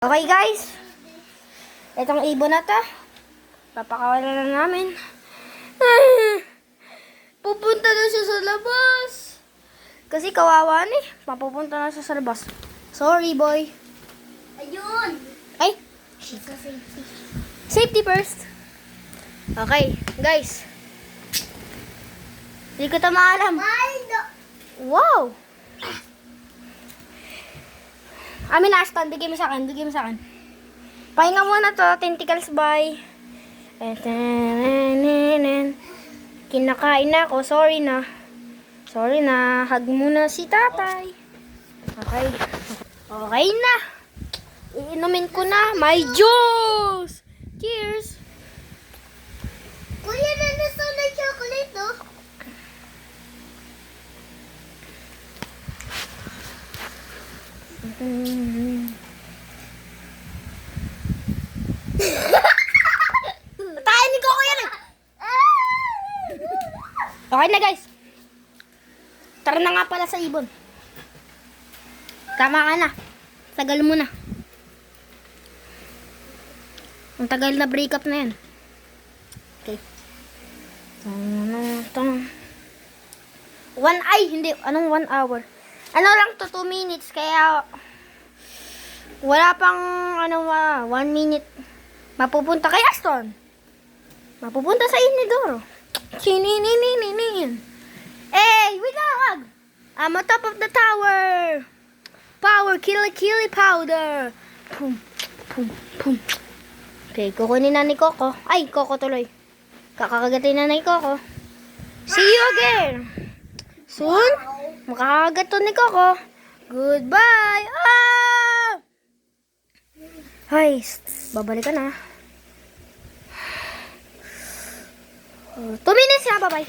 Okay guys, itong ibon na to, papakawalan na namin. Pupunta na siya sa labas. Kasi kawawa ni, papupunta na siya sa labas. Sorry boy. Ayun! Ay, Sa safety. safety first. Okay, guys. Hindi ko ito maalam. Maldo! Wow! Amin, Ashton, bigay mo sa akin, bigay mo sa akin. Pahinga muna to, tentacles, bye. Kinakain na ako, sorry na. Sorry na, hug muna si tatay. Okay. Okay na. Iinumin ko na, may juice! Cheers! Kuya, nanasaw na chocolate, oh. Tayo ni Coco yan eh! Okay na guys. Tara na nga pala sa ibon. Tama ka na. Tagal mo na. Ang tagal na breakup na yan. Okay. Hindi. Anong 1 hour? Ano lang to, 2 minutes. Kaya wala pang 1 minute. Mapupunta kay Aston. Mapupunta sa Inidoro. Chinininin. Hey, we got! I'm on top of the tower. Power, kill powder. Pum, pum, pum. Okay, kukunin na ni Coco. Ay, Coco tuloy. Kakakagatin na ni Coco. See you again. Soon, makakagat to ni Coco. Goodbye. Ah! Ay, babalikan na. 2 minutes na, bye-bye.